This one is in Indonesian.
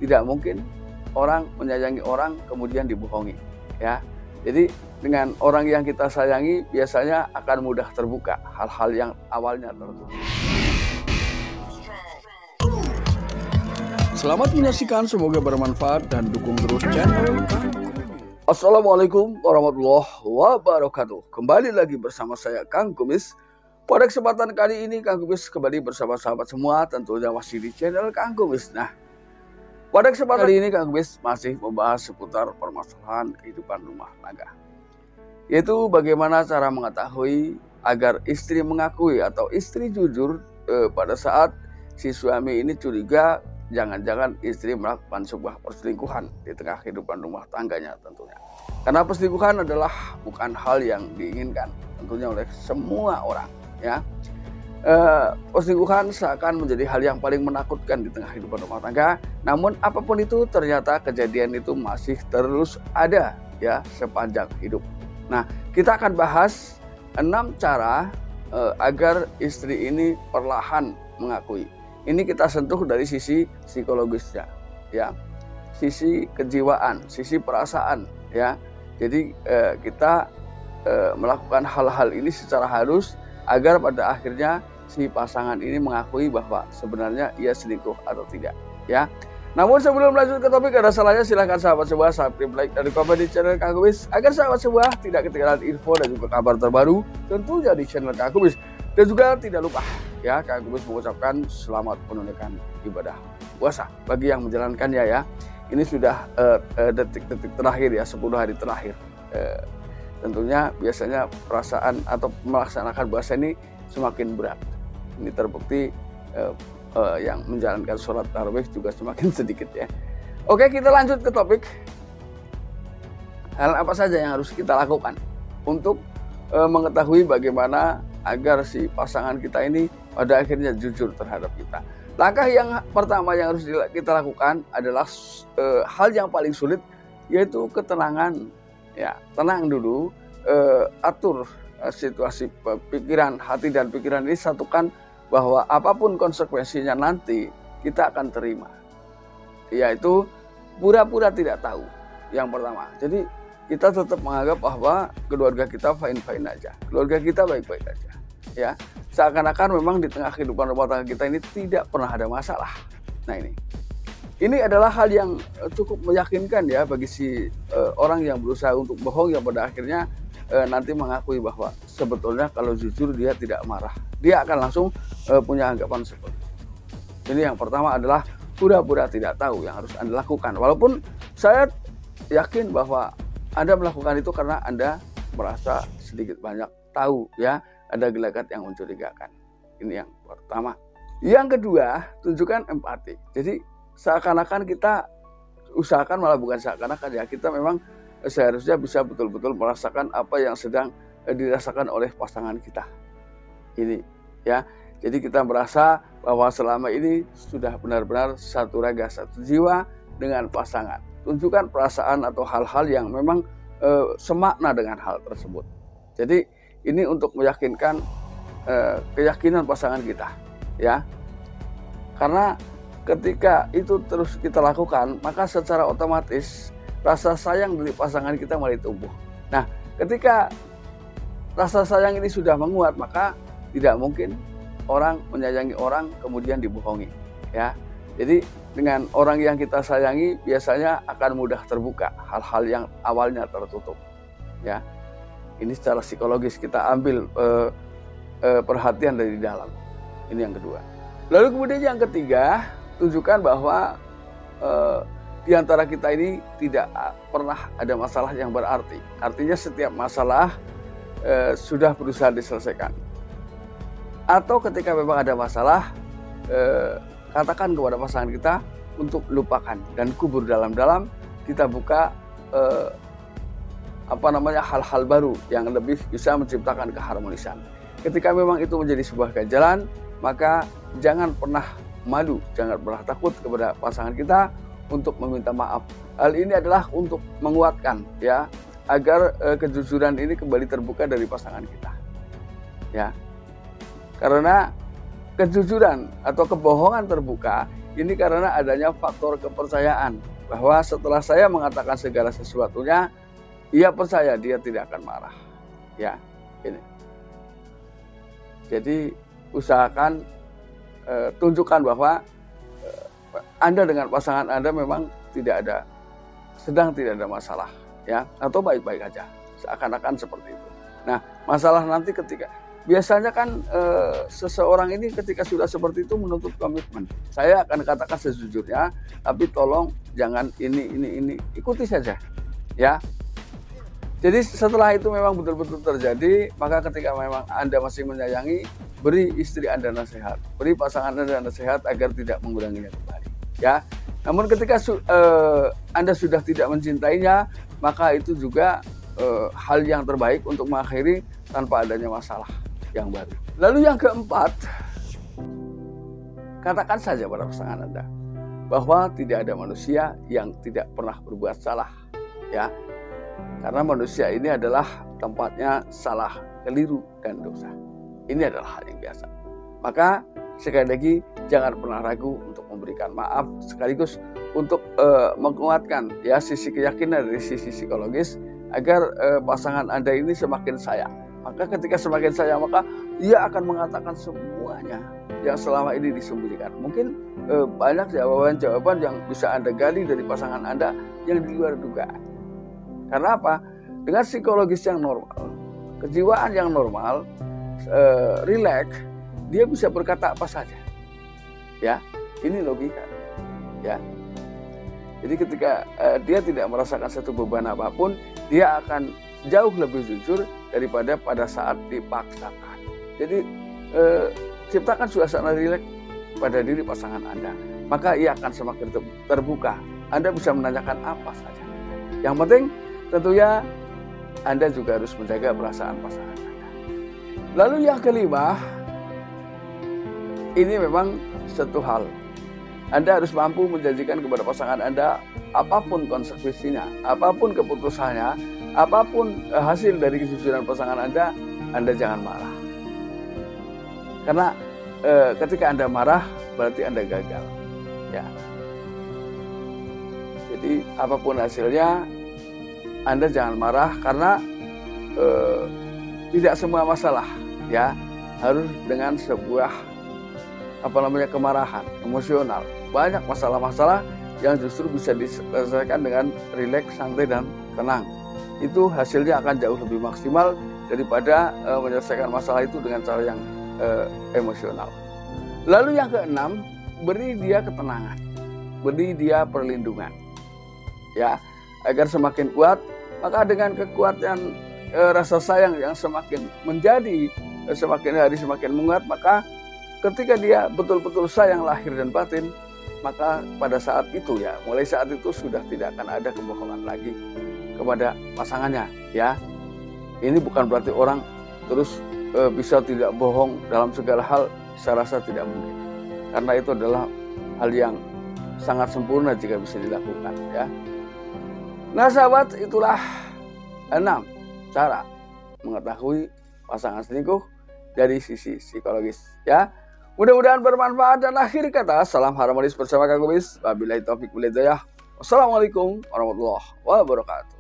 Tidak mungkin orang menyayangi orang kemudian dibohongi, ya. Jadi dengan orang yang kita sayangi biasanya akan mudah terbuka hal-hal yang awalnya tertutup. Selamat menyaksikan, semoga bermanfaat dan dukung terus channel Kang. Assalamualaikum warahmatullahi wabarakatuh. Kembali lagi bersama saya Kang Kumis. Pada kesempatan kali ini Kang Kumis kembali bersama sahabat semua, tentunya masih di channel Kang Kumis. Nah, pada kesempatan kali ini Kang Kumis masih membahas seputar permasalahan kehidupan rumah tangga, yaitu bagaimana cara mengetahui agar istri mengakui atau istri jujur pada saat si suami ini curiga jangan-jangan istri melakukan sebuah perselingkuhan di tengah kehidupan rumah tangganya tentunya. Karena perselingkuhan adalah bukan hal yang diinginkan tentunya oleh semua orang, ya. Perselingkuhan seakan menjadi hal yang paling menakutkan di tengah kehidupan rumah tangga. Namun apapun itu ternyata kejadian itu masih terus ada, ya, sepanjang hidup. Nah, kita akan bahas 6 cara agar istri ini perlahan mengakui. Ini kita sentuh dari sisi psikologisnya, ya, sisi kejiwaan, sisi perasaan, ya. Jadi kita melakukan hal-hal ini secara halus agar pada akhirnya si pasangan ini mengakui bahwa sebenarnya ia selingkuh atau tidak, ya. Namun sebelum lanjut ke topik, ada salahnya silahkan sahabat sebuah subscribe, like, dan komen di channel Kang Kumis agar sahabat sebuah tidak ketinggalan info dan juga kabar terbaru tentunya di channel Kang Kumis. Dan juga tidak lupa, ya, Kang Kumis mengucapkan selamat menunaikan ibadah puasa bagi yang menjalankannya, ya. Ini sudah detik-detik terakhir, ya, 10 hari terakhir. Tentunya biasanya perasaan atau melaksanakan puasa ini semakin berat. Ini terbukti yang menjalankan sholat tarawih juga semakin sedikit, ya. Oke, kita lanjut ke topik. Hal apa saja yang harus kita lakukan untuk mengetahui bagaimana agar si pasangan kita ini pada akhirnya jujur terhadap kita. Langkah yang pertama yang harus kita lakukan adalah hal yang paling sulit, yaitu ketenangan. Ya, tenang dulu, atur situasi pikiran, hati dan pikiran ini satukan bahwa apapun konsekuensinya nanti kita akan terima. Yaitu pura-pura tidak tahu. Yang pertama. Jadi kita tetap menganggap bahwa keluarga kita fine-fine aja. Keluarga kita baik-baik aja, ya. Seakan-akan memang di tengah kehidupan rumah tangga kita ini tidak pernah ada masalah. Nah, ini adalah hal yang cukup meyakinkan, ya, bagi si orang yang berusaha untuk bohong, yang pada akhirnya nanti mengakui bahwa sebetulnya kalau jujur dia tidak marah. Dia akan langsung punya anggapan seperti itu. Ini yang pertama adalah pura-pura tidak tahu yang harus Anda lakukan. Walaupun saya yakin bahwa Anda melakukan itu karena Anda merasa sedikit banyak tahu, ya, ada gelagat yang mencurigakan. Ini yang pertama. Yang kedua, tunjukkan empati. Jadi seakan-akan kita usahakan, malah bukan seakan-akan, ya, kita memang seharusnya bisa betul-betul merasakan apa yang sedang dirasakan oleh pasangan kita. Ini, ya. Jadi kita merasa bahwa selama ini sudah benar-benar satu raga, satu jiwa dengan pasangan. Tunjukkan perasaan atau hal-hal yang memang semakna dengan hal tersebut. Jadi ini untuk meyakinkan keyakinan pasangan kita, ya. Karena ketika itu terus kita lakukan, maka secara otomatis rasa sayang dari pasangan kita mulai tumbuh. Nah, ketika rasa sayang ini sudah menguat, maka tidak mungkin orang menyayangi orang kemudian dibohongi, ya. Jadi dengan orang yang kita sayangi biasanya akan mudah terbuka hal-hal yang awalnya tertutup, ya. Ini secara psikologis kita ambil perhatian dari dalam. Ini yang kedua. Lalu kemudian yang ketiga, tunjukkan bahwa di antara kita ini tidak pernah ada masalah yang berarti. Artinya setiap masalah sudah berusaha diselesaikan. Atau ketika memang ada masalah, katakan kepada pasangan kita untuk lupakan dan kubur dalam-dalam. Kita buka hal-hal baru yang lebih bisa menciptakan keharmonisan. Ketika memang itu menjadi sebuah ganjalan, maka jangan pernah malu, jangan pernah takut kepada pasangan kita untuk meminta maaf. Hal ini adalah untuk menguatkan, ya, agar kejujuran ini kembali terbuka dari pasangan kita, ya. Karena kejujuran atau kebohongan terbuka Ini karena adanya faktor kepercayaan bahwa setelah saya mengatakan segala sesuatunya, ia percaya dia tidak akan marah. Ya, ini. Jadi usahakan tunjukkan bahwa Anda dengan pasangan Anda memang sedang tidak ada masalah, ya, atau baik-baik aja, seakan-akan seperti itu. Nah, masalah nanti biasanya kan seseorang ini ketika sudah seperti itu menuntut komitmen. Saya akan katakan sejujurnya, tapi tolong jangan ini, ikuti saja, ya. Jadi setelah itu memang betul-betul terjadi, maka ketika memang Anda masih menyayangi, beri istri Anda nasihat, beri pasangan Anda nasihat agar tidak mengulanginya kembali, ya. Namun ketika Anda sudah tidak mencintainya, maka itu juga hal yang terbaik untuk mengakhiri tanpa adanya masalah yang baru. Lalu yang keempat, katakan saja pada pasangan Anda bahwa tidak ada manusia yang tidak pernah berbuat salah, ya. Karena manusia ini adalah tempatnya salah, keliru, dan dosa. Ini adalah hal yang biasa. Maka sekali lagi jangan pernah ragu untuk memberikan maaf, sekaligus untuk menguatkan ya sisi keyakinan dari sisi psikologis agar pasangan Anda ini semakin sayang. Maka ketika semakin sayang, maka ia akan mengatakan semuanya yang selama ini disembunyikan. Mungkin banyak jawaban-jawaban yang bisa Anda gali dari pasangan Anda yang di luar dugaan. Karena apa? Dengan psikologis yang normal, kejiwaan yang normal, rileks, dia bisa berkata apa saja. Ya, ini logika. Ya. Jadi ketika dia tidak merasakan satu beban apapun, dia akan jauh lebih jujur daripada pada saat dipaksakan. Jadi ciptakan suasana rileks pada diri pasangan Anda, maka ia akan semakin terbuka. Anda bisa menanyakan apa saja. Yang penting tentunya Anda juga harus menjaga perasaan pasangan Anda. Lalu yang kelima, ini memang satu hal. Anda harus mampu menjanjikan kepada pasangan Anda apapun konsekuensinya, apapun keputusannya, apapun hasil dari kejujuran pasangan Anda jangan marah. Karena ketika Anda marah berarti Anda gagal. Ya. Jadi apapun hasilnya Anda jangan marah karena tidak semua masalah ya harus dengan sebuah kemarahan emosional. Banyak masalah-masalah yang justru bisa diselesaikan dengan rileks, santai, dan tenang. Itu hasilnya akan jauh lebih maksimal daripada menyelesaikan masalah itu dengan cara yang emosional. Lalu yang keenam, beri dia ketenangan, beri dia perlindungan, ya, agar semakin kuat. Maka dengan kekuatan rasa sayang yang semakin menjadi semakin hari semakin menguat, maka ketika dia betul-betul sayang lahir dan batin, maka pada saat itu ya, mulai saat itu sudah tidak akan ada kebohongan lagi kepada pasangannya, ya. Ini bukan berarti orang terus bisa tidak bohong dalam segala hal, saya rasa tidak mungkin. Karena itu adalah hal yang sangat sempurna jika bisa dilakukan, ya. Nah, sahabat, itulah 6 cara mengetahui pasangan selingkuh dari sisi psikologis, ya. Mudah-mudahan bermanfaat, dan akhir kata, salam harmonis bersama Kang Kumis. Wabillahi taufik wal hidayah. Wassalamualaikum warahmatullahi wabarakatuh.